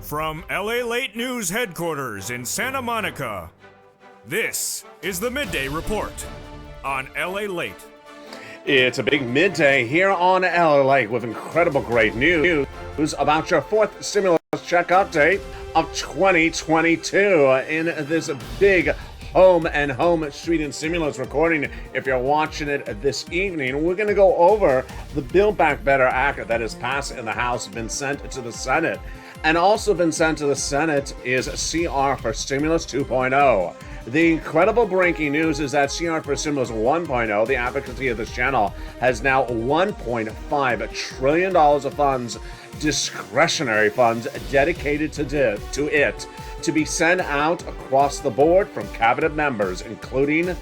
From LALATE News headquarters in Santa Monica, this is the Midday Report on LALATE. It's a big midday here on LALATE with incredible great news about your fourth stimulus check update of 2022 in this big home and home street and stimulus recording. If you're watching it this evening, we're going to go over the Build Back Better Act that has passed in the House, been sent to the Senate, and also been sent to the Senate is CR for Stimulus 2.0. The incredible breaking news is that CR for Stimulus 1.0, the advocacy of this channel, has now $1.5 trillion of funds, discretionary funds, dedicated to it, to be sent out across the board from cabinet members, including,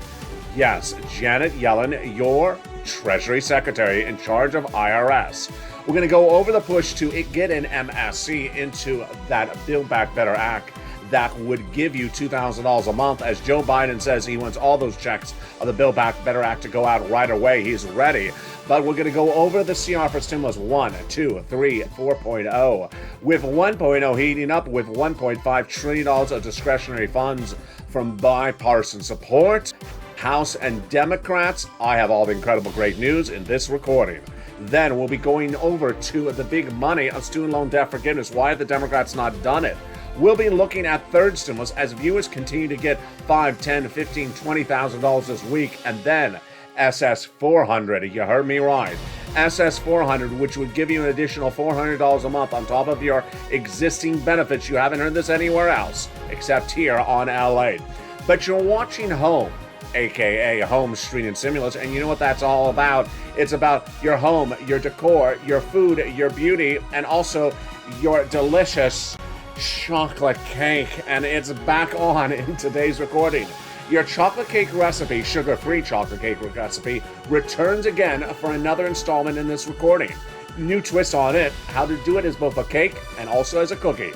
yes, Janet Yellen, your Treasury Secretary in charge of IRS. We're going to go over the push to get an MSC into that Build Back Better Act that would give you $2,000 a month. As Joe Biden says, he wants all those checks of the Build Back Better Act to go out right away. He's ready. But we're going to go over the CR for Stimulus 1, 2, 3, 4.0, with 1.0 heating up with $1.5 trillion of discretionary funds from bipartisan support. House and Democrats, I have all the incredible great news in this recording. Then we'll be going over to the big money of student loan debt forgiveness. Why have the Democrats not done it? We'll be looking at third stimulus as viewers continue to get $5, $10, $15, $20,000 this week. And then SS 400, you heard me right. SS 400, which would give you an additional $400 a month on top of your existing benefits. You haven't heard this anywhere else except here on LA. But you're watching home, aka home, street, and stimulus, and you know what that's all about. It's about your home, your decor, your food, your beauty, and also your delicious chocolate cake. And it's back on in today's recording. Your chocolate cake recipe, sugar-free chocolate cake recipe, returns again for another installment in this recording. New twist on it, how to do it as both a cake and also as a cookie.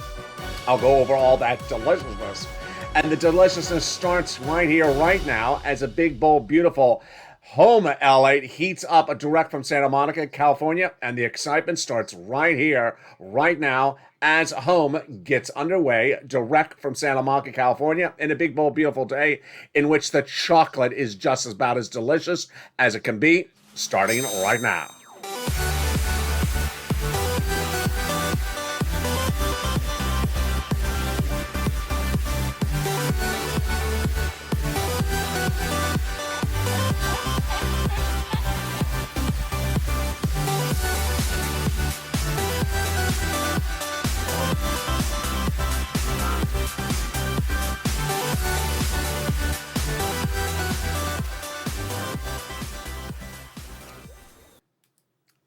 I'll go over all that deliciousness. And the deliciousness starts right here, right now, as a big, bold, beautiful home LA heats up direct from Santa Monica, California. And the excitement starts right here, right now, as home gets underway direct from Santa Monica, California, in a big, bold, beautiful day in which the chocolate is just about as delicious as it can be, starting right now.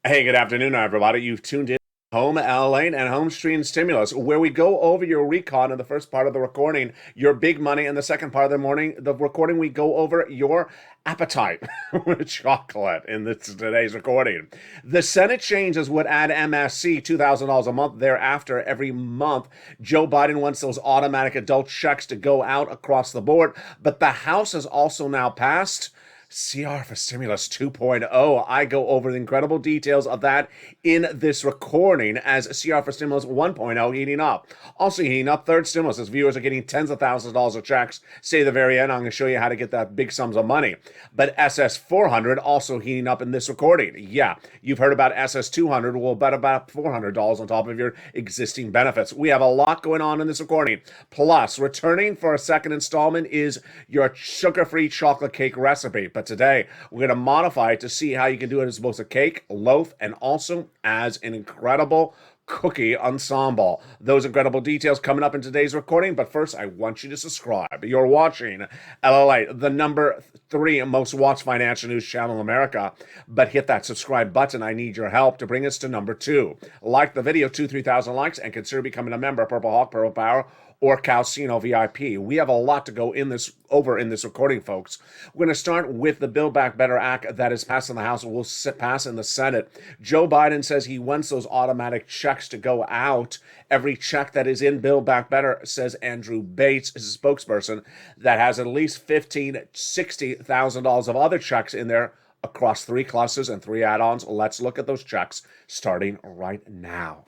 Hey, good afternoon, everybody. You've tuned in to Home LA and Home Street and Stimulus, where we go over your recon in the first part of the recording, your big money in the second part of the recording, we go over your appetite with chocolate in today's recording. The Senate changes would add MSC $2,000 a month thereafter every month. Joe Biden wants those automatic adult checks to go out across the board, but the House has also now passed CR for Stimulus 2.0. I go over the incredible details of that in this recording as CR for Stimulus 1.0 heating up. Also heating up third stimulus as viewers are getting tens of thousands of dollars of checks. Stay at the very end. I'm going to show you how to get that big sums of money. But SS 400 also heating up in this recording. Yeah, you've heard about SS 200. Well, about $400 on top of your existing benefits. We have a lot going on in this recording. Plus, returning for a second installment is your sugar-free chocolate cake recipe. But today, we're going to modify it to see how you can do it as both a cake, loaf, and also as an incredible cookie ensemble. Those incredible details coming up in today's recording. But first, I want you to subscribe. You're watching LALATE, the number 3 most watched financial news channel in America. But hit that subscribe button. I need your help to bring us to number 2. Like the video, 3,000 likes, and consider becoming a member of Purple Hawk, Purple Power, or Calcino VIP. We have a lot to go in this recording, folks. We're going to start with the Build Back Better Act that is passed in the House and will pass in the Senate. Joe Biden says he wants those automatic checks to go out. Every check that is in Build Back Better, says Andrew Bates, his spokesperson, that has at least $15,000, $60,000 of other checks in there across 3 clusters and 3 add-ons. Let's look at those checks starting right now.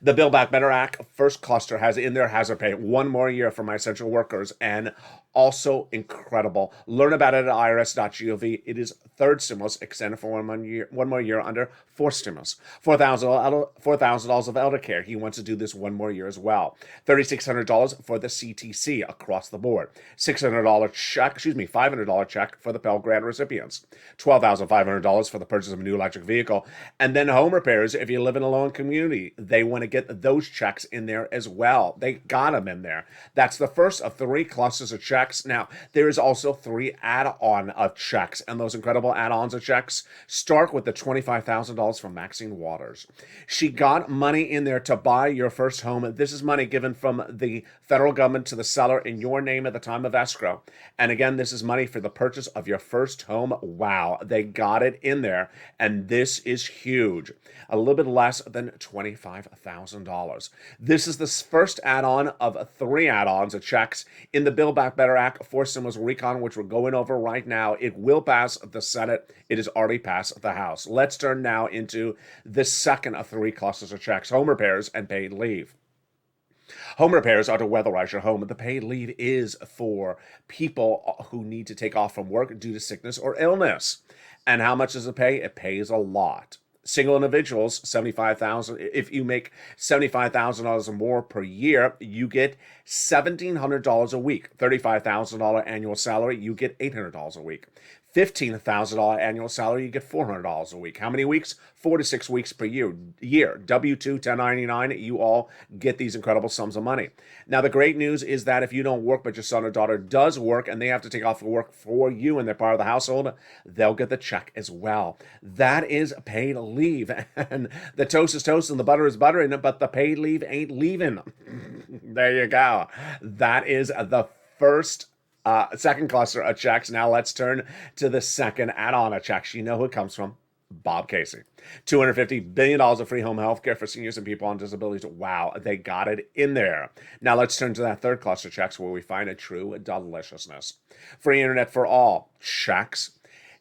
The Build Back Better Act first cluster has in there hazard pay 1 more year for my essential workers, and also incredible. Learn about it at irs.gov. It is third stimulus extended for 1 more year under fourth stimulus. $4,000 of elder care. He wants to do this 1 more year as well. $3,600 for the CTC across the board. $600 check, $500 check for the Pell Grant recipients. $12,500 for the purchase of a new electric vehicle. And then home repairs, if you live in a low-income community, they want to get those checks in there as well. They got them in there. That's the first of 3 clusters of checks. Now, there is also 3 add-on of checks, and those incredible add-ons of checks start with the $25,000 from Maxine Waters. She got money in there to buy your first home. This is money given from the federal government to the seller in your name at the time of escrow. And again, this is money for the purchase of your first home. Wow, they got it in there, and this is huge. A little bit less than $25,000. This is the first add-on of 3 add-ons of checks in the Build Back Better Act for stimulus recon, which we're going over right now. It will pass the Senate. It has already passed the House. Let's turn now into the second of 3 clusters of checks: home repairs and paid leave. Home repairs are to weatherize your home. The paid leave is for people who need to take off from work due to sickness or illness. And how much does it pay? It pays a lot. Single individuals, $75,000. If you make $75,000 or more per year, you get $1,700 a week. $35,000 annual salary, you get $800 a week. $15,000 annual salary, you get $400 a week. How many weeks? 4 to 6 weeks per year. W-2, 1099, you all get these incredible sums of money. Now, the great news is that if you don't work, but your son or daughter does work, and they have to take off work for you and they're part of the household, they'll get the check as well. That is paid leave. And the toast is toast and the butter is buttering, but the paid leave ain't leaving. There you go. That is the second cluster of checks. Now let's turn to the second add-on of checks. You know who it comes from. Bob Casey. $250 billion of free home health care for seniors and people on disabilities. Wow, they got it in there. Now let's turn to that third cluster of checks where we find a true deliciousness. Free internet for all. Checks.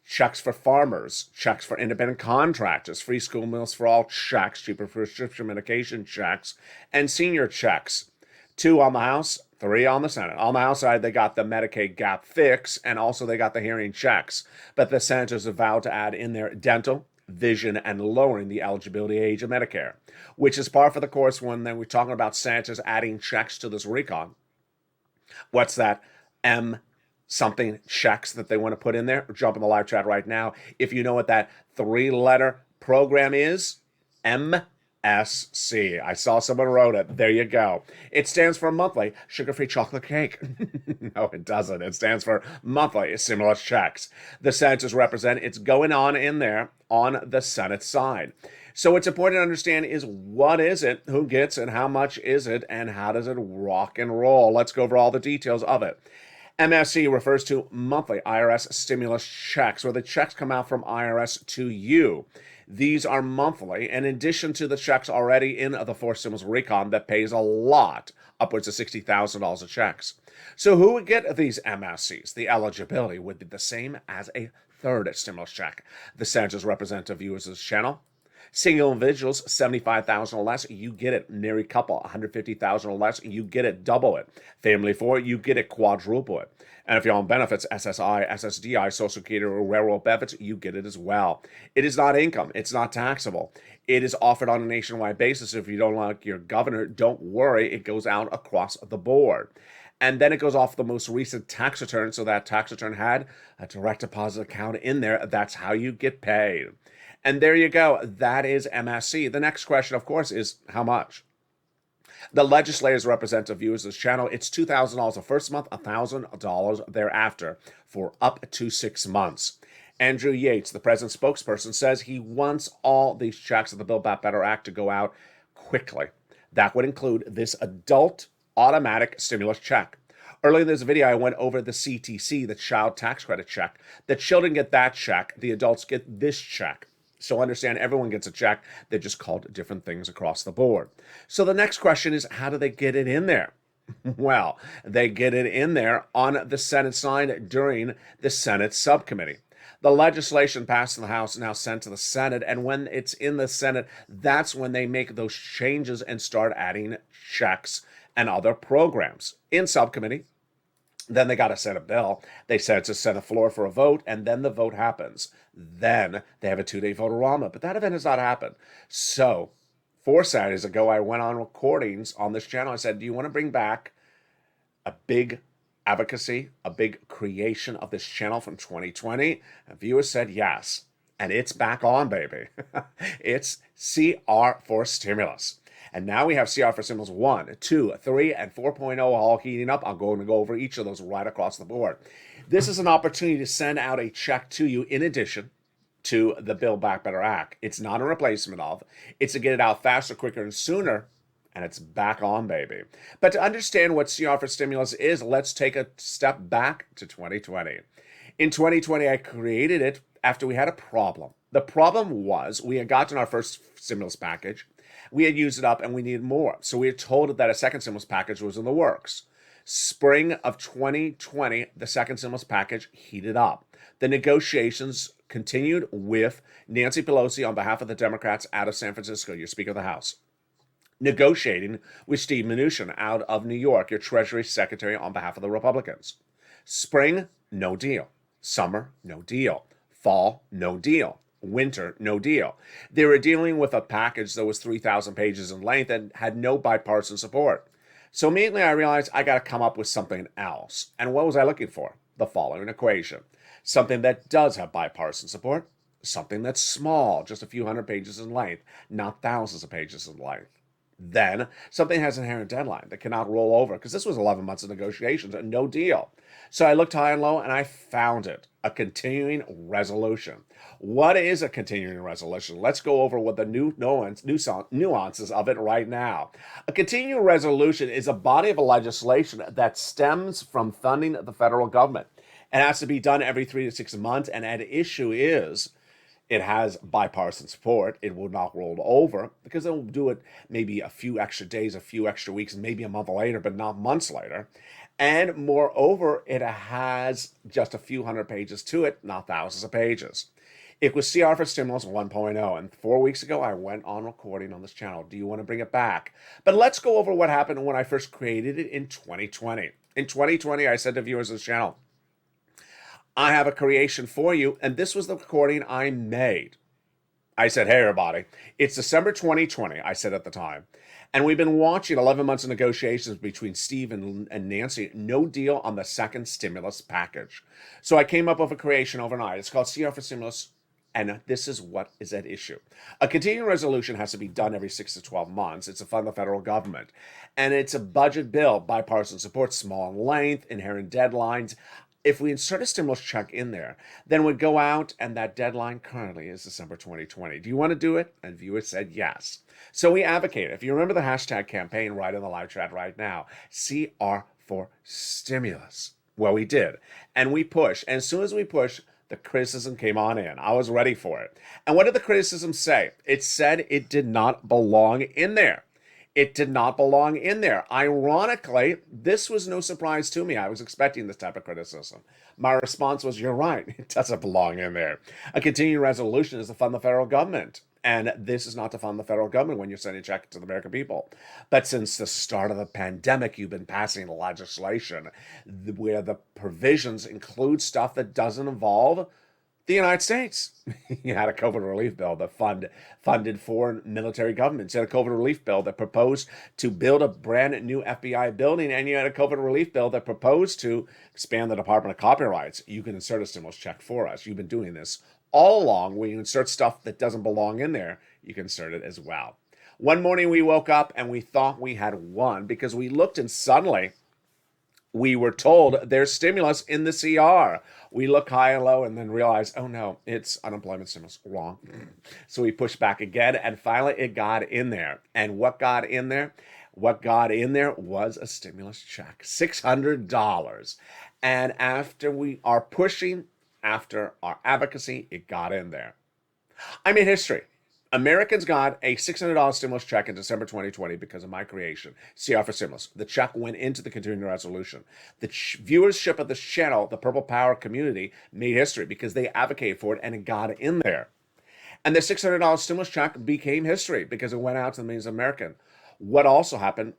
Checks for farmers, checks for independent contractors, free school meals for all, checks, cheaper prescription medication checks, and senior checks. 2 on the House, 3 on the Senate. On the House side, they got the Medicaid gap fix, and also they got the hearing checks. But the senators have vowed to add in there dental, vision, and lowering the eligibility age of Medicare, which is par for the course when we're talking about senators adding checks to this recon. What's that? Something checks that they want to put in there. Jump in the live chat right now. If you know what that 3-letter program is, MSC. I saw someone wrote it. There you go. It stands for monthly sugar-free chocolate cake. No, it doesn't. It stands for monthly stimulus checks. The senators represent, it's going on in there on the Senate side. So what's important to understand is what is it, who gets it, how much is it, and how does it rock and roll? Let's go over all the details of it. MSC refers to monthly IRS stimulus checks, where the checks come out from IRS to you. These are monthly, in addition to the checks already in the fourth stimulus recon that pays a lot, upwards of $60,000 of checks. So who would get these MSCs? The eligibility would be the same as a third stimulus check. The senators representative viewers of this channel. Single individuals, $75,000 or less, you get it. Married couple, $150,000 or less, you get it. Double it. Family 4, you get it. Quadruple it. And if you're on benefits, SSI, SSDI, Social Security, or railroad benefits, you get it as well. It is not income. It's not taxable. It is offered on a nationwide basis. If you don't like your governor, don't worry. It goes out across the board. And then it goes off the most recent tax return. So that tax return had a direct deposit account in there. That's how you get paid. And there you go. That is MSC. The next question, of course, is how much? The legislators representative viewers of this channel. It's $2,000 the first month, $1,000 thereafter for up to 6 months. Andrew Yates, the president's spokesperson, says he wants all these checks of the Build Back Better Act to go out quickly. That would include this adult automatic stimulus check. Earlier in this video, I went over the CTC, the child tax credit check. The children get that check. The adults get this check. So understand, everyone gets a check. They're just called different things across the board. So the next question is, how do they get it in there? Well, they get it in there on the Senate side during the Senate subcommittee. The legislation passed in the House, now sent to the Senate, and when it's in the Senate, that's when they make those changes and start adding checks and other programs. In subcommittee, then they got to send a bill. They send it to Senate floor for a vote, and then the vote happens. Then they have a 2-day vote-a-rama, but that event has not happened. So 4 Saturdays ago, I went on recordings on this channel. I said, do you want to bring back a big advocacy, a big creation of this channel from 2020? And viewers said yes. And it's back on, baby. It's CR for Stimulus. And now we have CR for Stimulus 1, 2, 3, and 4.0 all heating up. I'm going to go over each of those right across the board. This is an opportunity to send out a check to you in addition to the Build Back Better Act. It's not a replacement of. It's to get it out faster, quicker, and sooner. And it's back on, baby. But to understand what CR for Stimulus is, let's take a step back to 2020. In 2020, I created it after we had a problem. The problem was we had gotten our first stimulus package. We had used it up and we needed more. So we had told that a second stimulus package was in the works. Spring of 2020, the second stimulus package heated up. The negotiations continued with Nancy Pelosi on behalf of the Democrats out of San Francisco, your Speaker of the House, negotiating with Steve Mnuchin out of New York, your Treasury Secretary on behalf of the Republicans. Spring, no deal. Summer, no deal. Fall, no deal. Winter, no deal. They were dealing with a package that was 3,000 pages in length and had no bipartisan support. So immediately I realized I got to come up with something else. And what was I looking for? The following equation. Something that does have bipartisan support. Something that's small, just a few hundred pages in length, not thousands of pages in length. Then something has an inherent deadline that cannot roll over, because this was 11 months of negotiations and no deal. So I looked high and low and I found it, a continuing resolution. What is a continuing resolution? Let's go over what the nuances of it right now. A continuing resolution is a body of legislation that stems from funding the federal government. It has to be done every 3 to 6 months, and at issue is it has bipartisan support. It will not roll over because they'll do it maybe a few extra days, a few extra weeks, maybe a month later, but not months later. And moreover, it has just a few hundred pages to it, not thousands of pages. It was CR for Stimulus 1.0, and 4 weeks ago, I went on recording on this channel. Do you want to bring it back? But let's go over what happened when I first created it in 2020. In 2020, I said to viewers of this channel, I have a creation for you, and this was the recording I made. I said, hey, everybody, it's December 2020, I said at the time, and we've been watching 11 months of negotiations between Steve and Nancy, no deal on the second stimulus package. So I came up with a creation overnight. It's called CR for Stimulus, and this is what is at issue. A continuing resolution has to be done every 6 to 12 months. It's to fund the federal government, and it's a budget bill, bipartisan support, small in length, inherent deadlines. If we insert a stimulus check in there, then we'd go out, and that deadline currently is December 2020. Do you want to do it? And viewers said yes. So we advocated. If you remember the hashtag campaign right in the live chat right now, CR for Stimulus. Well, we did. And we pushed. And as soon as we pushed, the criticism came on in. I was ready for it. And what did the criticism say? It said it did not belong in there. It did not belong in there. Ironically, this was no surprise to me. I was expecting this type of criticism. My response was, you're right. It doesn't belong in there. A continuing resolution is to fund the federal government. And this is not to fund the federal government when you're sending a check to the American people. But since the start of the pandemic, you've been passing legislation where the provisions include stuff that doesn't involve the United States. You had a COVID relief bill that funded foreign military governments. You had a COVID relief bill that proposed to build a brand new FBI building, and you had a COVID relief bill that proposed to expand the Department of Copyrights. You can insert a stimulus check for us. You've been doing this all along. When you insert stuff that doesn't belong in there, you can insert it as well. One morning we woke up and we thought we had won because we looked and suddenly we were told there's stimulus in the CR. We look high and low and then realize, oh no, it's unemployment stimulus. Wrong. So we pushed back again, and finally it got in there. And what got in there? What got in there was a stimulus check, $600. And after we are pushing, after our advocacy, it got in there. I made history. Americans got a $600 stimulus check in December 2020 because of my creation, CR for Stimulus. The check went into the continuing resolution. The viewership of this channel, the Purple Power community, made history because they advocated for it and it got in there. And the $600 stimulus check became history because it went out to the millions of Americans. What also happened,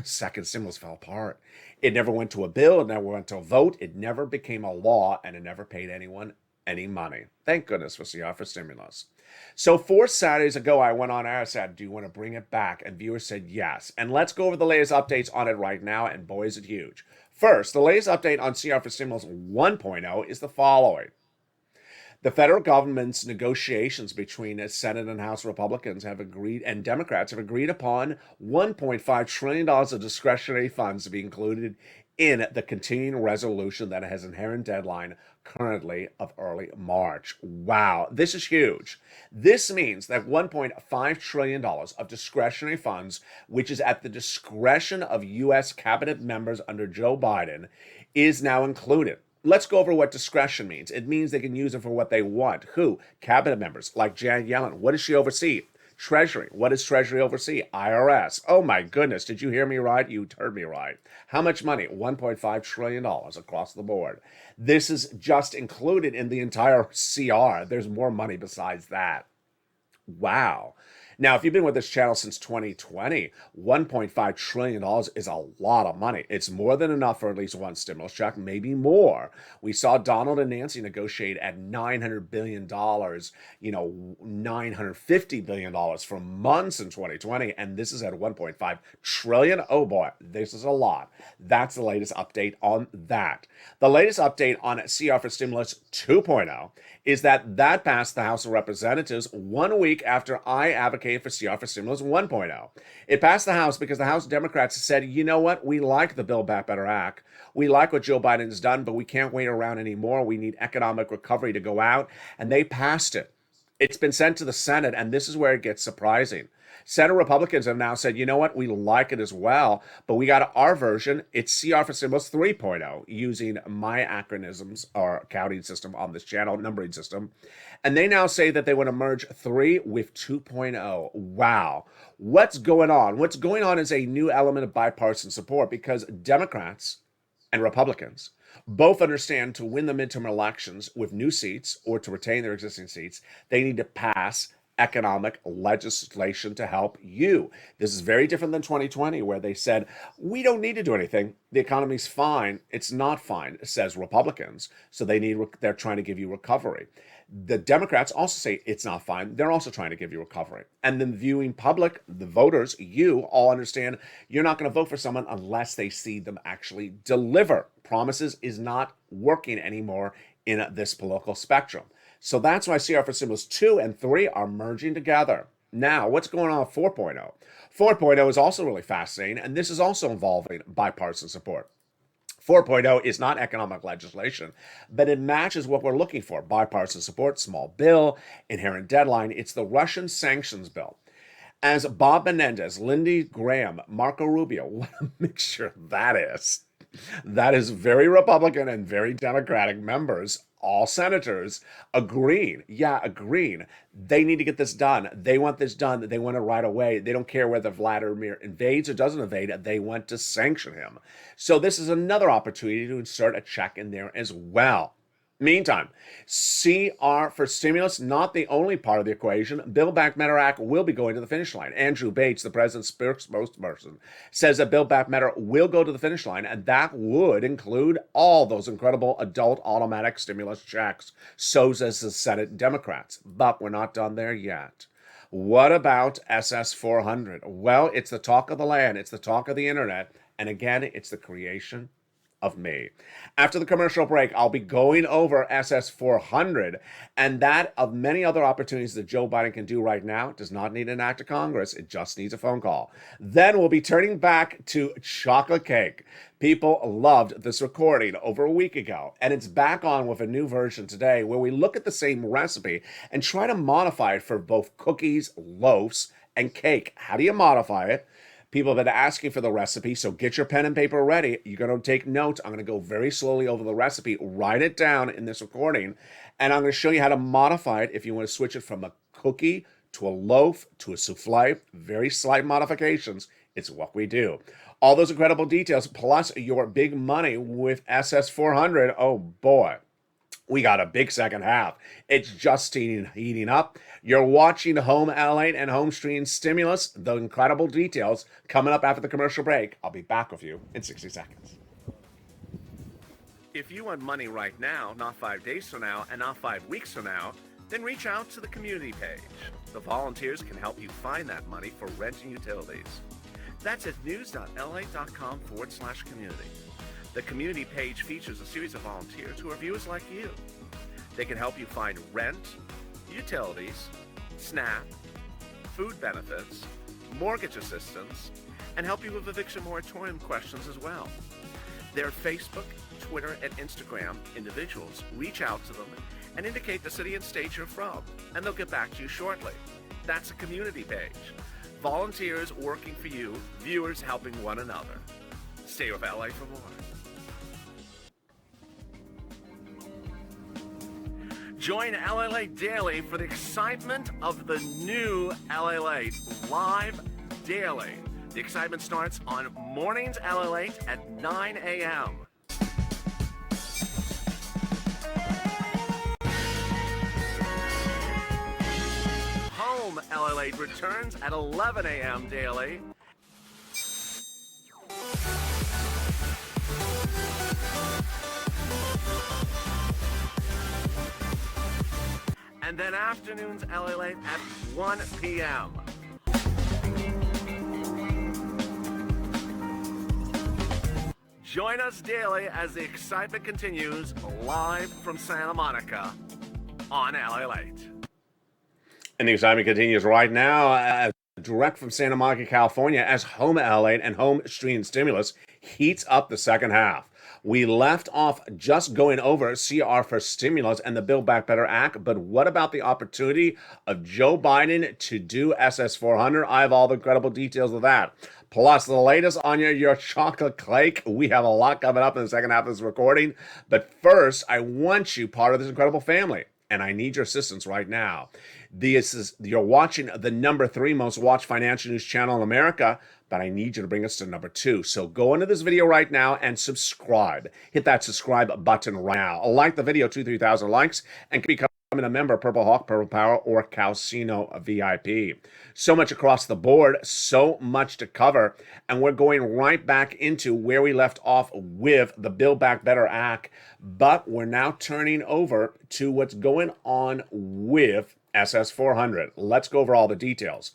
second stimulus fell apart. It never went to a bill, it never went to a vote, it never became a law, and it never paid anyone any money. Thank goodness for CR for Stimulus. So 4 Saturdays ago, I went on air and said, do you want to bring it back? And viewers said yes. And let's go over the latest updates on it right now, and boy, is it huge. First, the latest update on CR for Stimulus 1.0 is the following. The federal government's negotiations between Senate and House Republicans have agreed, and Democrats have agreed upon $1.5 trillion of discretionary funds to be included in the continuing resolution that has an inherent deadline currently of early March. Wow, this is huge. This means that $1.5 trillion of discretionary funds, which is at the discretion of U.S. cabinet members under Joe Biden, is now included. Let's go over what discretion means. It means they can use it for what they want. Who? Cabinet members, like Janet Yellen. What does she oversee? Treasury. What does Treasury oversee? IRS. Oh my goodness, did you hear me right? You heard me right. How much money? $1.5 trillion across the board. This is just included in the entire CR. There's more money besides that. Wow. Now, if you've been with this channel since 2020, $1.5 trillion is a lot of money. It's more than enough for at least one stimulus check, maybe more. We saw Donald and Nancy negotiate at $900 billion, $950 billion for months in 2020, and this is at $1.5 trillion. Oh boy, this is a lot. That's the latest update on that. The latest update on CR for Stimulus 2.0 is that passed the House of Representatives 1 week after I advocated for CR for Stimulus 1.0. It passed the House because the House Democrats said, you know what, we like the Build Back Better Act. We like what Joe Biden's done, but we can't wait around anymore. We need economic recovery to go out, and they passed it. It's been sent to the Senate, and this is where it gets surprising. Senate Republicans have now said, you know what, we like it as well, but we got our version. It's CR for Stimulus 3.0, using my acronyms or counting system on this channel, numbering system. And they now say that they want to merge 3 with 2.0. Wow. What's going on? What's going on is a new element of bipartisan support because Democrats and Republicans both understand to win the midterm elections with new seats or to retain their existing seats, they need to pass economic legislation to help you. This is very different than 2020, where they said, we don't need to do anything. The economy's fine. It's not fine, says Republicans. So they're trying to give you recovery. The Democrats also say it's not fine. They're also trying to give you recovery. And then the viewing public, the voters, you all understand you're not going to vote for someone unless they see them actually deliver. Promises is not working anymore in this political spectrum. So that's why CR for Stimulus 2 and 3 are merging together. Now, what's going on with 4.0? 4.0 is also really fascinating, and this is also involving bipartisan support. 4.0 is not economic legislation, but it matches what we're looking for. Bipartisan support, small bill, inherent deadline. It's the Russian sanctions bill. As Bob Menendez, Lindsey Graham, Marco Rubio, what a mixture that is. That is very Republican and very Democratic members, all senators, agreeing. They need to get this done. They want this done. They want it right away. They don't care whether Vladimir invades or doesn't invade. They want to sanction him. So this is another opportunity to insert a check in there as well. Meantime, CR for Stimulus, not the only part of the equation. Build Back Better Act will be going to the finish line. Andrew Bates, the president's spokesperson, says that Build Back Better will go to the finish line, and that would include all those incredible adult automatic stimulus checks. So says the Senate Democrats. But we're not done there yet. What about SS 400? Well, it's the talk of the land. It's the talk of the internet. And again, it's the creation of me. After the commercial break, I'll be going over SS 400 and that of many other opportunities that Joe Biden can do right now. It does not need an act of Congress. It just needs a phone call. Then we'll be turning back to chocolate cake. People loved this recording over a week ago, and it's back on with a new version today where we look at the same recipe and try to modify it for both cookies, loaves, and cake. How do you modify it? People have been asking for the recipe, so get your pen and paper ready. You're going to take notes. I'm going to go very slowly over the recipe, write it down in this recording, and I'm going to show you how to modify it if you want to switch it from a cookie to a loaf, to a souffle, very slight modifications. It's what we do. All those incredible details, plus your big money with SS400. Oh boy, we got a big second half. It's just heating up. You're watching Home LATE and Home Stream Stimulus. The incredible details coming up after the commercial break. I'll be back with you in 60 seconds. If you want money right now, not 5 days from now, and not 5 weeks from now, then reach out to the community page. The volunteers can help you find that money for rent and utilities. That's at news.la.com/community. The community page features a series of volunteers who are viewers like you. They can help you find rent, utilities, SNAP, food benefits, mortgage assistance, and help you with eviction moratorium questions as well. Their Facebook, Twitter, and Instagram individuals reach out to them and indicate the city and state you're from, and they'll get back to you shortly. That's a community page. Volunteers working for you, viewers helping one another. Stay with LA for more. Join LALATE Daily for the excitement of the new LALATE live daily. The excitement starts on mornings LALATE at 9 a.m. Home LALATE returns at 11 a.m. daily. And then afternoons LALATE at 1 p.m. Join us daily as the excitement continues live from Santa Monica on LALATE. And the excitement continues right now, direct from Santa Monica, California, as Home LALATE and Home Stream Stimulus heats up the second half. We left off just going over CR for stimulus and the Build Back Better Act, but what about the opportunity of Joe Biden to do SS400? I have all the incredible details of that. Plus, the latest on your chocolate cake. We have a lot coming up in the second half of this recording. But first, I want you part of this incredible family, and I need your assistance right now. You're watching the number 3 most watched financial news channel in America, but I need you to bring us to number 2. So go into this video right now and subscribe. Hit that subscribe button right now. Like the video, 2,000-3,000 likes, and become a member of Purple Hawk, Purple Power, or Calcino VIP. So much across the board, so much to cover, and we're going right back into where we left off with the Build Back Better Act, but we're now turning over to what's going on with SS400. Let's go over all the details.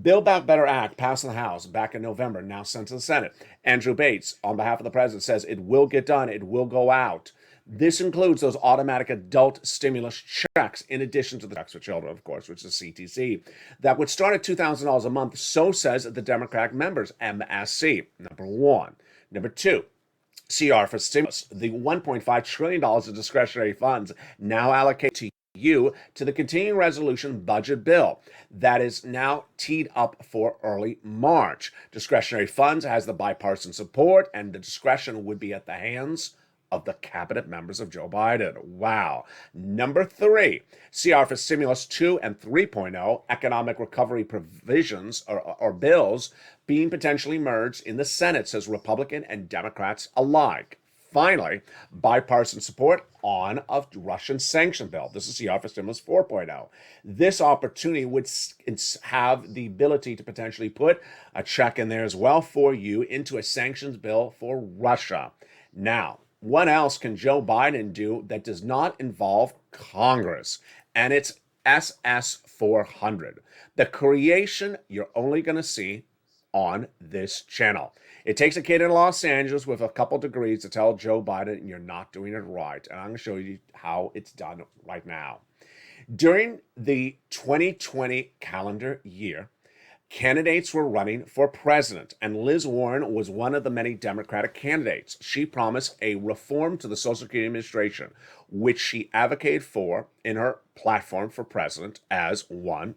Build Back Better Act passed in the House back in November, now sent to the Senate. Andrew Bates, on behalf of the president, says it will get done, it will go out. This includes those automatic adult stimulus checks, in addition to the checks for children, of course, which is CTC, that would start at $2,000 a month, so says the Democratic members, MSC, number 1. Number 2, CR for stimulus, the $1.5 trillion of discretionary funds now allocated to the continuing resolution budget bill that is now teed up for early March. Discretionary funds has the bipartisan support, and the discretion would be at the hands of the cabinet members of Joe Biden. Wow. Number 3, CR for Stimulus 2 and 3.0, economic recovery provisions or bills being potentially merged in the Senate, says Republican and Democrats alike. Finally, bipartisan support on a Russian sanction bill. This is CR for Stimulus 4.0. This opportunity would have the ability to potentially put a check in there as well for you into a sanctions bill for Russia. Now, what else can Joe Biden do that does not involve Congress? And it's SS400. The creation you're only going to see on this channel. It takes a kid in Los Angeles with a couple degrees to tell Joe Biden you're not doing it right. And I'm going to show you how it's done right now. During the 2020 calendar year, candidates were running for president, and Liz Warren was one of the many Democratic candidates. She promised a reform to the Social Security Administration, which she advocated for in her platform for president as 1,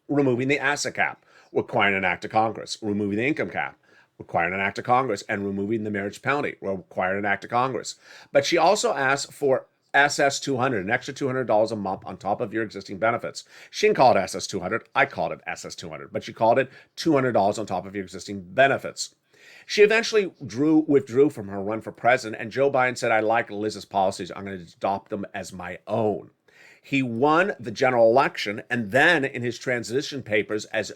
removing the asset cap, requiring an act of Congress, removing the income cap, requiring an act of Congress, and removing the marriage penalty, requiring an act of Congress. But she also asked for SS200, an extra $200 a month on top of your existing benefits. She didn't call it SS200. I called it SS200, but she called it $200 on top of your existing benefits. She eventually withdrew from her run for president, and Joe Biden said, I like Liz's policies. I'm going to adopt them as my own. He won the general election, and then in his transition papers as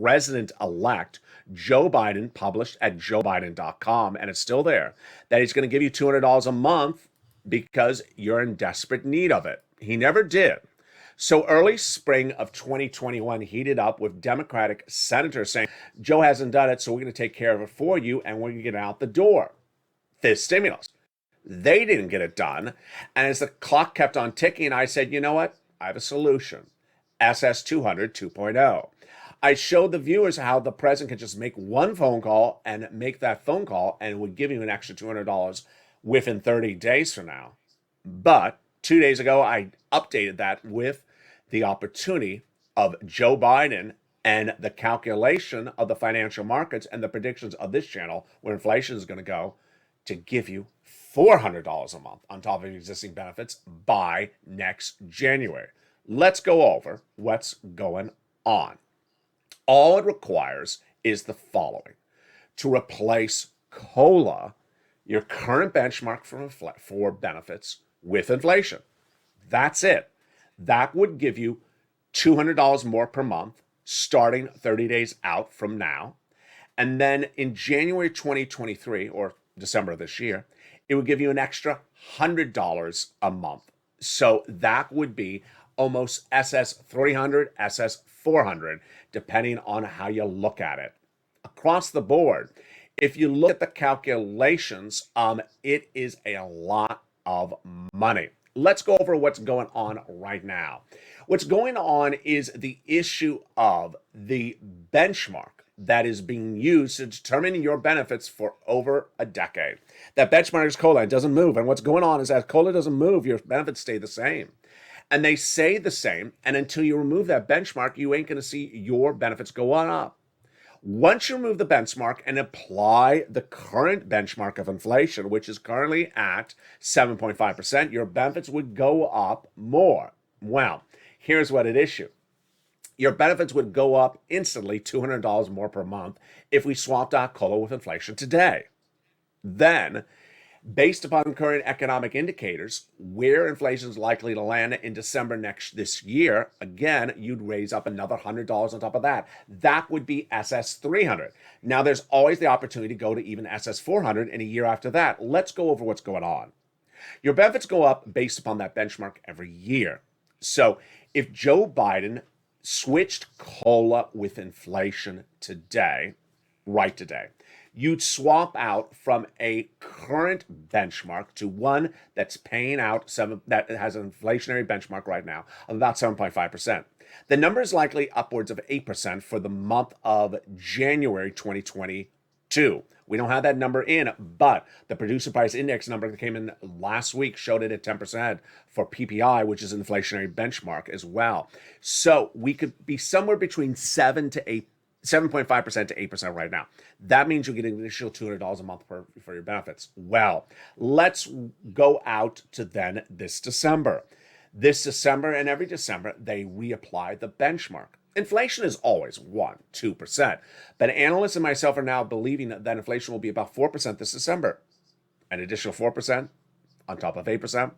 president-elect, Joe Biden published at joebiden.com, and it's still there, that he's going to give you $200 a month because you're in desperate need of it. He never did. So early spring of 2021 heated up with Democratic senators saying, Joe hasn't done it, so we're going to take care of it for you, and we're going to get it out the door. This stimulus. They didn't get it done. And as the clock kept on ticking, I said, you know what? I have a solution. SS200 2.0. I showed the viewers how the president could just make one phone call and make that phone call, and it would give you an extra $200 within 30 days from now. But 2 days ago, I updated that with the opportunity of Joe Biden and the calculation of the financial markets and the predictions of this channel where inflation is going to go to give you $400 a month on top of existing benefits by next January. Let's go over what's going on. All it requires is the following. To replace COLA, your current benchmark for benefits, with inflation. That's it. That would give you $200 more per month starting 30 days out from now. And then in January 2023, or December of this year, it would give you an extra $100 a month. So that would be almost SS 300, SS 400, depending on how you look at it. Across the board, if you look at the calculations, it is a lot of money. Let's go over what's going on right now. What's going on is the issue of the benchmark that is being used to determine your benefits for over a decade. That benchmark is COLA. It doesn't move. And what's going on is as COLA doesn't move, your benefits stay the same. And they say the same. And until you remove that benchmark, you ain't going to see your benefits go on up. Once you remove the benchmark and apply the current benchmark of inflation, which is currently at 7.5%, your benefits would go up more. Well, here's what it is. Your benefits would go up instantly $200 more per month if we swapped out COLA with inflation today. Then, based upon current economic indicators, where inflation is likely to land in December this year, again, you'd raise up another $100 on top of that. That would be SS 300. Now, there's always the opportunity to go to even SS 400 in a year after that. Let's go over what's going on. Your benefits go up based upon that benchmark every year. So, if Joe Biden switched COLA with inflation today, right today, you'd swap out from a current benchmark to one that's paying out that has an inflationary benchmark right now of about 7.5%. The number is likely upwards of 8% for the month of January 2022. We don't have that number in, but the producer price index number that came in last week showed it at 10% for PPI, which is an inflationary benchmark as well. So we could be somewhere between 7.5% to 8% right now. That means you get an additional $200 a month for your benefits. Well, let's go out to then this December. This December and every December, they reapply the benchmark. Inflation is always 1-2%, but analysts and myself are now believing that inflation will be about 4% this December. An additional 4% on top of 8%,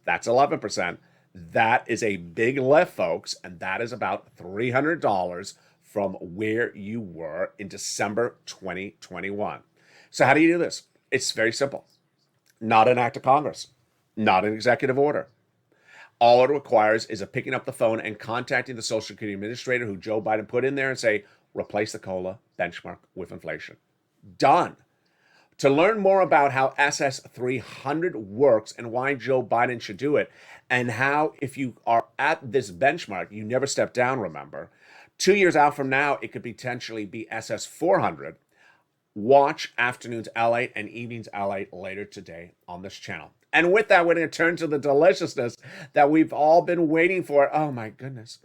that's 11%. That is a big lift, folks, and that is about $300 from where you were in December 2021. So how do you do this? It's very simple. Not an act of Congress, not an executive order. All it requires is a picking up the phone and contacting the Social Security Administrator who Joe Biden put in there and say, replace the COLA benchmark with inflation. Done. To learn more about how SS 300 works and why Joe Biden should do it, and how if you are at this benchmark, you never step down, remember, 2 years out from now, it could potentially be SS 400. Watch Afternoons LALATE and Evenings LALATE later today on this channel. And with that, we're going to turn to the deliciousness that we've all been waiting for. Oh, my goodness.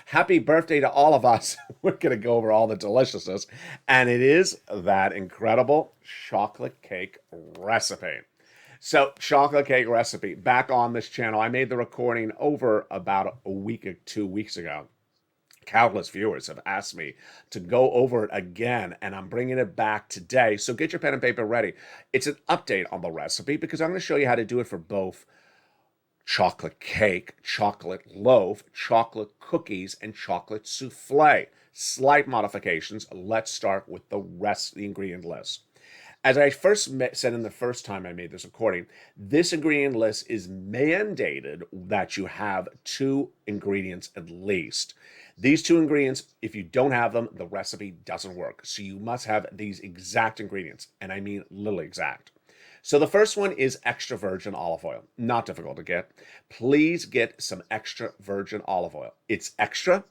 Happy birthday to all of us. We're going to go over all the deliciousness. And it is that incredible chocolate cake recipe. So, chocolate cake recipe back on this channel. I made the recording over about a week or 2 weeks ago. Countless viewers have asked me to go over it again, and I'm bringing it back today. So, get your pen and paper ready. It's an update on the recipe because I'm going to show you how to do it for both chocolate cake, chocolate loaf, chocolate cookies, and chocolate souffle. Slight modifications. Let's start with the rest of the ingredient list. As I first said in the first time I made this recording, this ingredient list is mandated that you have 2 ingredients at least. These 2 ingredients, if you don't have them, the recipe doesn't work. So you must have these exact ingredients, and I mean literally exact. So the first one is extra virgin olive oil. Not difficult to get. Please get some extra virgin olive oil. It's extra,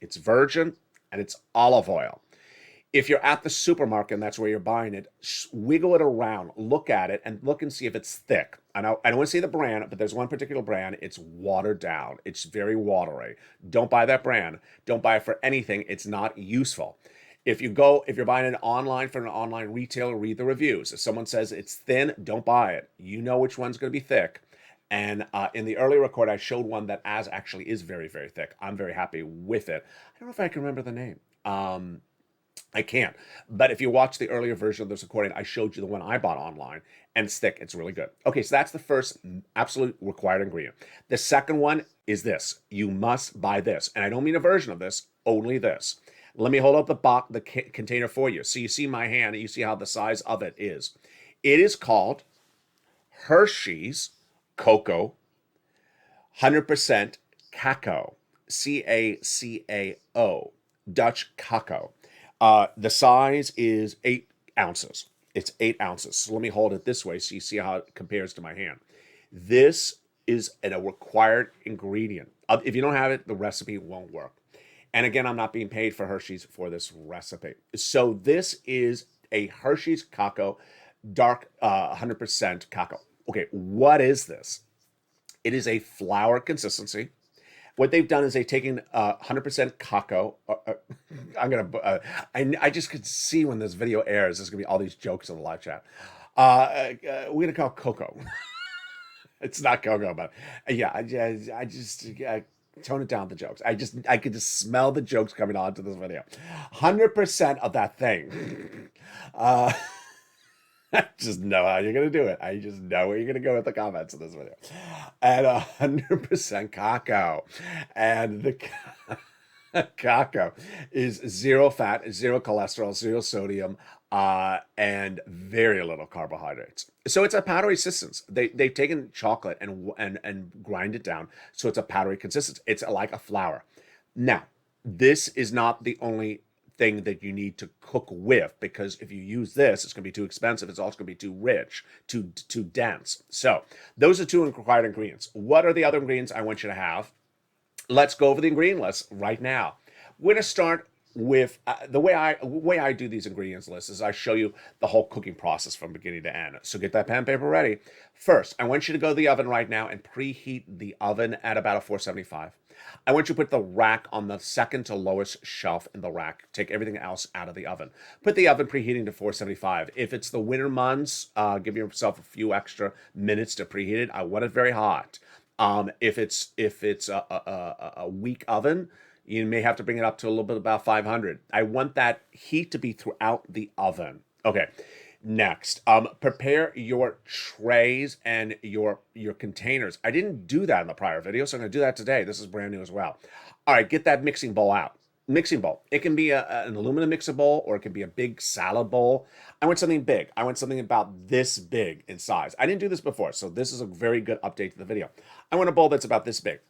it's virgin, and it's olive oil. If you're at the supermarket and that's where you're buying it, wiggle it around, look at it, and look and see if it's thick. I don't want to say the brand, but there's one particular brand. It's watered down. It's very watery. Don't buy that brand. Don't buy it for anything. It's not useful. If you're buying it online from an online retailer, read the reviews. If someone says it's thin, don't buy it. You know which one's going to be thick. And in the earlier record, I showed one that actually is very, very thick. I'm very happy with it. I don't know if I can remember the name. I can't. But if you watch the earlier version of this recording, I showed you the one I bought online, and it's thick. It's really good. Okay, so that's the first absolute required ingredient. The second one is this. You must buy this. And I don't mean a version of this, only this. Let me hold up the container for you. So you see my hand, and you see how the size of it is. It is called Hershey's Cocoa 100% Cacao. Cacao. Dutch Cacao. The size is 8 ounces. It's 8 ounces. So let me hold it this way so you see how it compares to my hand. This is a required ingredient. If you don't have it, the recipe won't work. And again, I'm not being paid for Hershey's for this recipe. So this is a Hershey's Cacao, dark 100% cacao. Okay, what is this? It is a flour consistency. What they've done is they've taken 100% cacao. I just could see when this video airs, there's gonna be all these jokes in the live chat. We're gonna call it cocoa. It's not cocoa, but yeah, I just tone it down the jokes. I could just smell the jokes coming onto this video. 100% of that thing. I just know how you're going to do it. I just know where you're going to go with the comments in this video. And 100% cacao. And the cacao is 0 fat, 0 cholesterol, 0 sodium, and very little carbohydrates. So it's a powdery consistency. They've taken chocolate and grind it down. So it's a powdery consistency. It's like a flour. Now, this is not the only thing that you need to cook with, because if you use this, it's going to be too expensive. It's also going to be too rich, too dense. So those are 2 required ingredients. What are the other ingredients I want you to have? Let's go over the ingredient list right now. We're going to start with the way I do these ingredients lists is I show you the whole cooking process from beginning to end. So get that pen and paper ready. First, I want you to go to the oven right now and preheat the oven at about a 475. I want you to put the rack on the second to lowest shelf in the rack. Take everything else out of the oven. Put the oven preheating to 475. If it's the winter months, give yourself a few extra minutes to preheat it. I want it very hot. If it's a weak oven, you may have to bring it up to a little bit about 500. I want that heat to be throughout the oven. Okay. Next, prepare your trays and your containers. I didn't do that in the prior video, so I'm going to do that today. This is brand new as well. All right, get that mixing bowl out. Mixing bowl. It can be an aluminum mixing bowl, or it can be a big salad bowl. I want something big. I want something about this big in size. I didn't do this before, so this is a very good update to the video. I want a bowl that's about this big.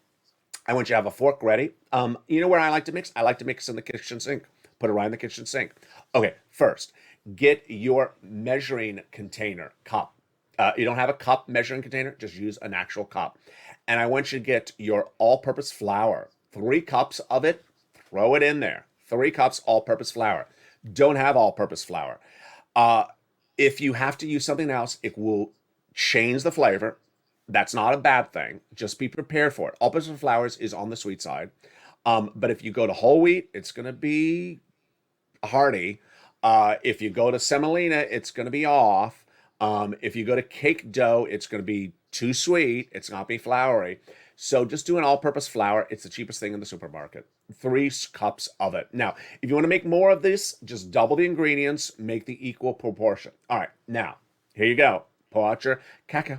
I want you to have a fork ready. You know where I like to mix? I like to mix in the kitchen sink. Put it right in the kitchen sink. Okay, first, get your measuring container, cup. You don't have a cup measuring container, just use an actual cup. And I want you to get your all-purpose flour. 3 cups of it, throw it in there. 3 cups all-purpose flour. Don't have all-purpose flour. If you have to use something else, it will change the flavor. That's not a bad thing. Just be prepared for it. All-purpose flour is on the sweet side. But if you go to whole wheat, it's going to be hearty. If you go to semolina, it's going to be off. If you go to cake dough, it's going to be too sweet. It's not be floury. So just do an all-purpose flour. It's the cheapest thing in the supermarket. 3 cups of it. Now, if you want to make more of this, just double the ingredients, make the equal proportion. All right, now, here you go. Pour out your cacao.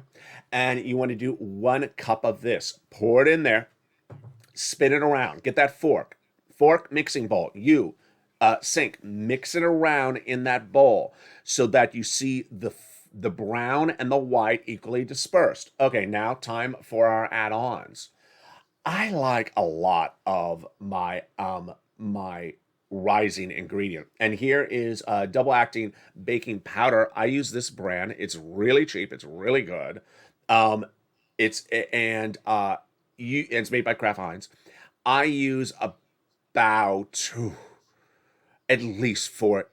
And you want to do 1 cup of this. Pour it in there. Spin it around. Get that fork. Fork, mixing bowl. Sink. Mix it around in that bowl so that you see the brown and the white equally dispersed. Okay, now time for our add-ons. I like a lot of my my rising ingredient. And here is double acting baking powder. I use this brand. It's really cheap. It's really good. It's and it's made by Kraft Heinz. I use about at least 4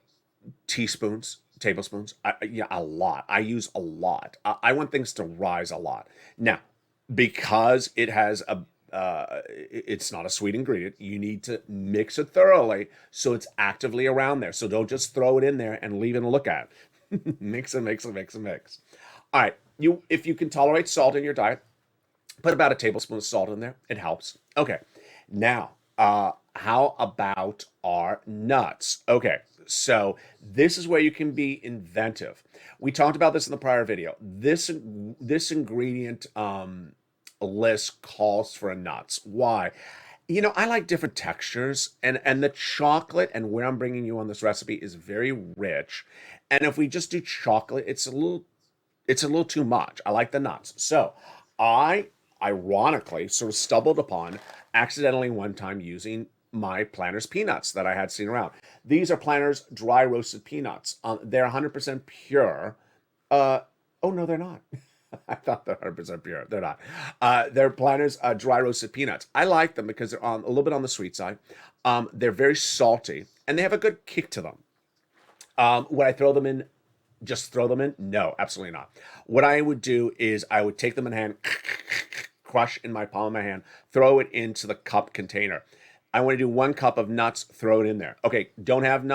tablespoons. A lot. I use a lot. I want things to rise a lot. Now, because it has it's not a sweet ingredient, you need to mix it thoroughly so it's actively around there. So don't just throw it in there and leave it and look at it. Mix and mix and mix and mix. All right. If you can tolerate salt in your diet, put about a tablespoon of salt in there. It helps. Okay. Now, how about our nuts? Okay, so this is where you can be inventive. We talked about this in the prior video. This ingredient list calls for nuts. Why? I like different textures, and the chocolate and where I'm bringing you on this recipe is very rich. And if we just do chocolate, it's a little too much. I like the nuts. So I ironically sort of stumbled upon accidentally one time using my Planters peanuts that I had seen around. These are Planters dry roasted peanuts. They're 100% pure. Oh no, they're not. I thought they're 100% pure. They're not. They're Planters dry roasted peanuts. I like them because they're a little bit on the sweet side. They're very salty and they have a good kick to them. Would I throw them in? Just throw them in? No, absolutely not. What I would do is I would take them in hand, crush in my palm of my hand, throw it into the cup container. I want to do 1 cup of nuts, throw it in there. Okay, don't have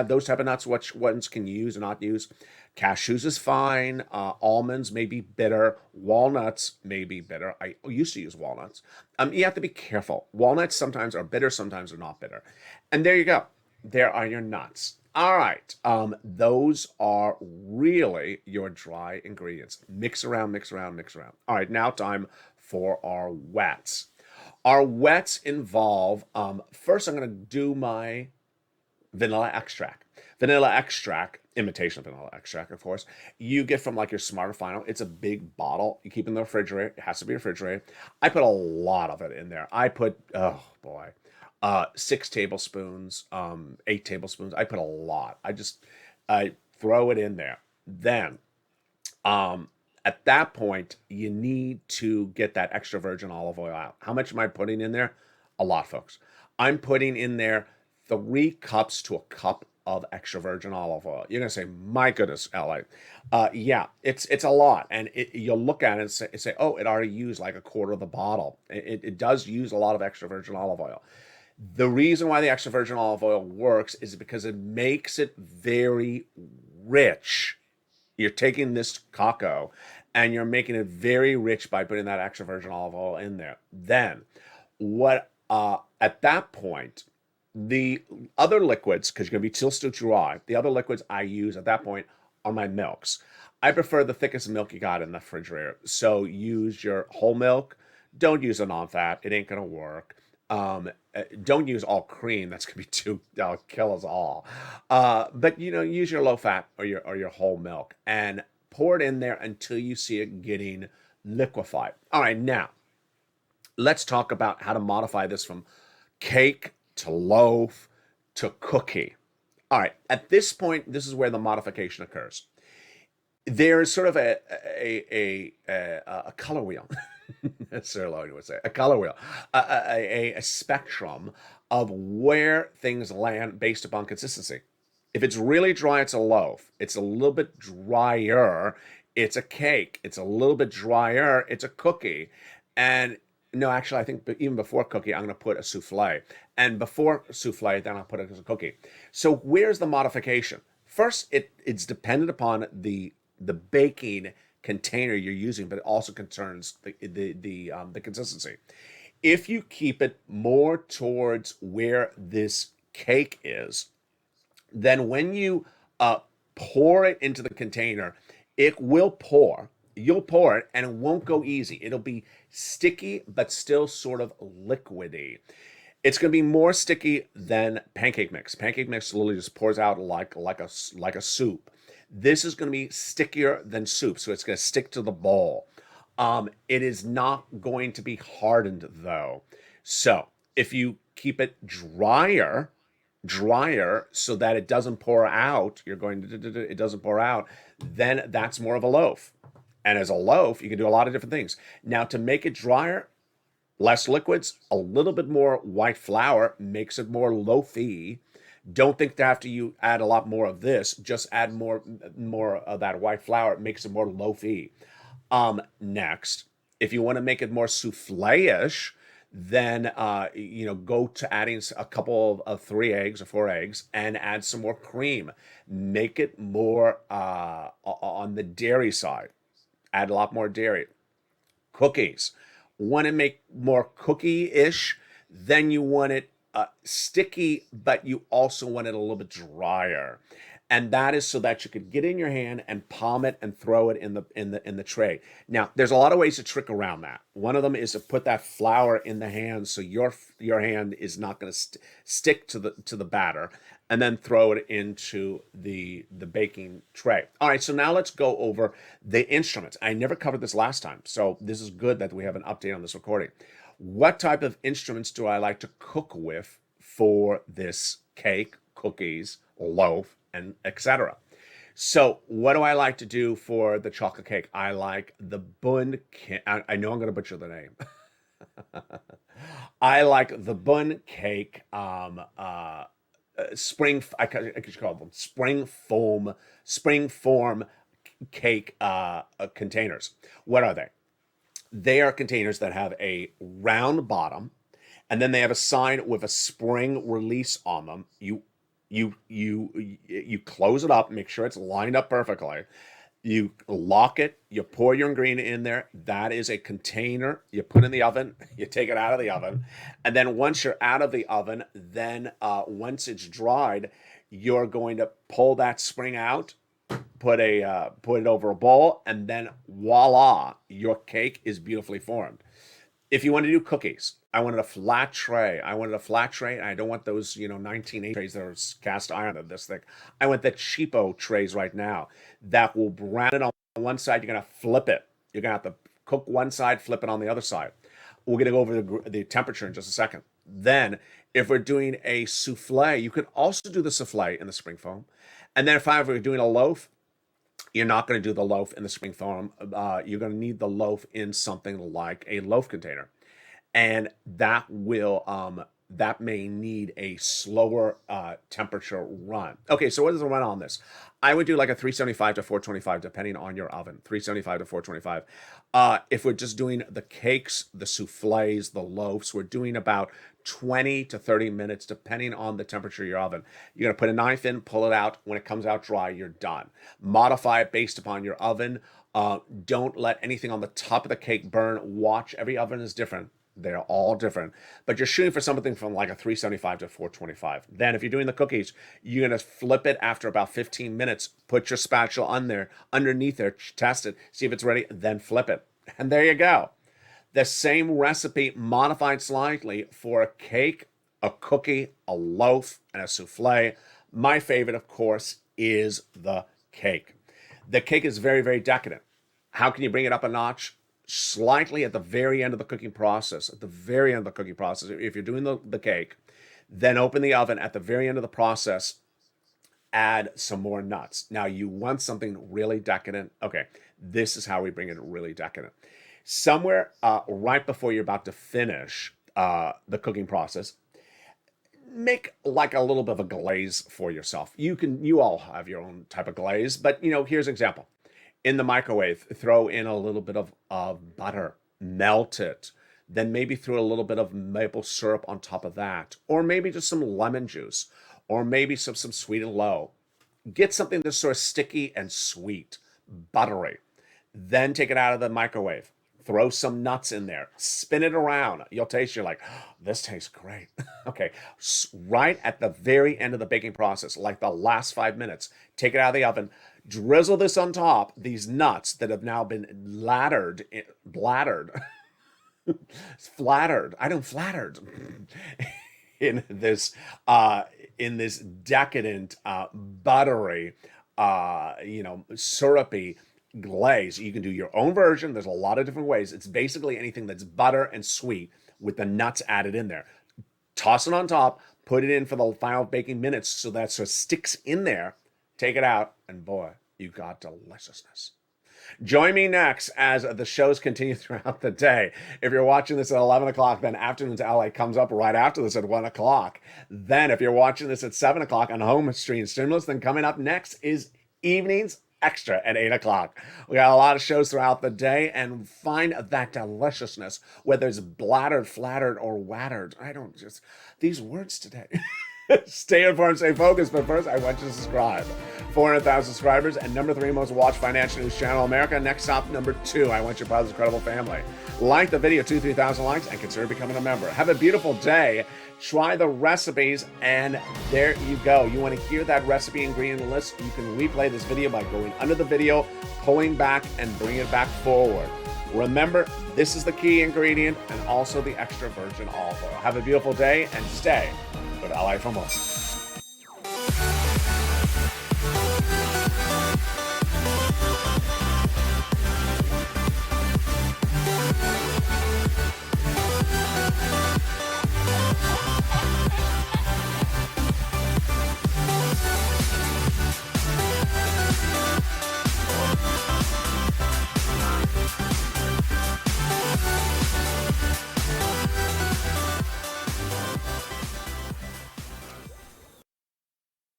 those type of nuts. Which ones can you use or not use? Cashews is fine. Almonds may be bitter. Walnuts may be bitter. I used to use walnuts. You have to be careful. Walnuts sometimes are bitter, sometimes are not bitter. And there you go. There are your nuts. All right. Those are really your dry ingredients. Mix around, mix around, mix around. All right, now time for our wets. Our wets involve, first I'm going to do my vanilla extract. Vanilla extract, imitation vanilla extract, of course, you get from like your Smart & Final. It's a big bottle. You keep in the refrigerator. It has to be refrigerated. I put a lot of it in there. I put, 6 tablespoons, 8 tablespoons. I put a lot. I throw it in there. Then, at that point, you need to get that extra virgin olive oil out. How much am I putting in there? A lot, folks. I'm putting in there 3 cups to a cup of extra virgin olive oil. You're gonna say, "My goodness, LA." Yeah, it's a lot, and you'll look at it and say, "Oh, it already used like a quarter of the bottle." It does use a lot of extra virgin olive oil. The reason why the extra virgin olive oil works is because it makes it very rich. You're taking this cacao and you're making it very rich by putting that extra virgin olive oil in there. Then, at that point, the other liquids, because you're going to be still dry, the other liquids I use at that point are my milks. I prefer the thickest milk you got in the refrigerator. So use your whole milk. Don't use a non-fat. It ain't going to work. Don't use all cream. That's gonna be that'll kill us all. But use your low fat or your whole milk and pour it in there until you see it getting liquefied. All right, now let's talk about how to modify this from cake to loaf to cookie. All right, at this point, this is where the modification occurs. There's sort of a color wheel. Sir Lloyd would say, a color wheel, a spectrum of where things land based upon consistency. If it's really dry, it's a loaf. It's a little bit drier, it's a cake. It's a little bit drier, it's a cookie. And no, actually, I think even before cookie, I'm going to put a souffle. And before souffle, then I'll put it as a cookie. So where's the modification? First, it's dependent upon the the baking container you're using, but it also concerns the consistency. If you keep it more towards where this cake is, then when you pour it into the container, it will pour. You'll pour it and it won't go easy. It'll be sticky, but still sort of liquidy. It's going to be more sticky than pancake mix. Pancake mix literally just pours out like a soup. This is going to be stickier than soup, so it's going to stick to the bowl. It is not going to be hardened though. So if you keep it drier so that it doesn't pour out, it doesn't pour out, then that's more of a loaf. And as a loaf, you can do a lot of different things. Now, to make it drier, less liquids, a little bit more white flour makes it more loafy. Don't think after you add a lot more of this, just add more of that white flour. It makes it more loafy. Next, if you want to make it more souffle-ish, then go to adding a couple of 3 eggs or 4 eggs and add some more cream. Make it more on the dairy side. Add a lot more dairy. Cookies. Want to make more cookie-ish, then you want it sticky, but you also want it a little bit drier. And that is so that you could get in your hand and palm it and throw it in the tray. Now, there's a lot of ways to trick around that. One of them is to put that flour in the hand so your hand is not going to stick to the batter, and then throw it into the baking tray. All right, so now let's go over the instruments. I never covered this last time, so this is good that we have an update on this recording. What type of instruments do I like to cook with for this cake, cookies, loaf, and etc.? So what do I like to do for the chocolate cake? I like the bun. I know I'm going to butcher the name. I like the bun cake. Spring. I could call them spring form cake containers. What are they? They are containers that have a round bottom, and then they have a sign with a spring release on them. You close it up, make sure it's lined up perfectly. You lock it, you pour your ingredient in there. That is a container. You put in the oven, you take it out of the oven. And then once you're out of the oven, then once it's dried, you're going to pull that spring out, put it over a bowl, and then voila, your cake is beautifully formed. If you want to do cookies, I wanted a flat tray. And I don't want those, 1980 trays that are cast iron of this thick. I want the cheapo trays right now that will brown it on one side. You're going to flip it. You're going to have to cook one side, flip it on the other side. We're going to go over the temperature in just a second. Then, if we're doing a souffle, you could also do the souffle in the spring foam. And then if we're doing a loaf, you're not going to do the loaf in the spring foam. You're going to need the loaf in something like a loaf container. And that may need a slower temperature run. Okay, so what is the run on this? I would do like a 375 to 425, depending on your oven. 375 to 425. If we're just doing the cakes, the souffles, the loaves, we're doing about 20 to 30 minutes, depending on the temperature of your oven. You're going to put a knife in, pull it out. When it comes out dry, you're done. Modify it based upon your oven. Don't let anything on the top of the cake burn. Watch, every oven is different. They're all different, but you're shooting for something from like a 375 to 425. Then if you're doing the cookies, you're going to flip it after about 15 minutes, put your spatula underneath there, test it, see if it's ready, then flip it. And there you go. The same recipe modified slightly for a cake, a cookie, a loaf, and a souffle. My favorite, of course, is the cake. The cake is very, very decadent. How can you bring it up a notch? Slightly at the very end of the cooking process. If you're doing the cake, then open the oven. At the very end of the process, add some more nuts. Now, you want something really decadent. Okay, this is how we bring it really decadent. Somewhere right before you're about to finish the cooking process, make like a little bit of a glaze for yourself. You all have your own type of glaze, but here's an example. In the microwave, throw in a little bit of butter, melt it, then maybe throw a little bit of maple syrup on top of that, or maybe just some lemon juice, or maybe some sweet and low. Get something that's sort of sticky and sweet. buttery. Then take it out of the microwave. Throw some nuts in there. Spin it around. You'll taste, you're like, oh, this tastes great. Okay, right at the very end of the baking process, like the last 5 minutes, take it out of the oven. Drizzle this on top, these nuts that have now been flattered in this decadent, buttery, syrupy glaze. You can do your own version. There's a lot of different ways. It's basically anything that's butter and sweet with the nuts added in there. Toss it on top, put it in for the final baking minutes so that it sticks in there. Take it out, and boy, you got deliciousness. Join me next as the shows continue throughout the day. If you're watching this at 11 o'clock, then Afternoons LA comes up right after this at 1 o'clock. Then if you're watching this at 7 o'clock on Home Stream Stimulus, then coming up next is Evenings Extra at 8 o'clock. We got a lot of shows throughout the day, and find that deliciousness, whether it's blattered, flattered, or wattered. These words today. Stay informed, stay focused, but first, I want you to subscribe. 400,000 subscribers and number 3 most watched financial news channel in America. Next up, number 2. I want your brother's incredible family. Like the video, 3,000 likes, and consider becoming a member. Have a beautiful day. Try the recipes, and there you go. You want to hear that recipe ingredient list? You can replay this video by going under the video, pulling back, and bringing it back forward. Remember, this is the key ingredient and also the extra virgin olive oil. Have a beautiful day and stay with LA for more.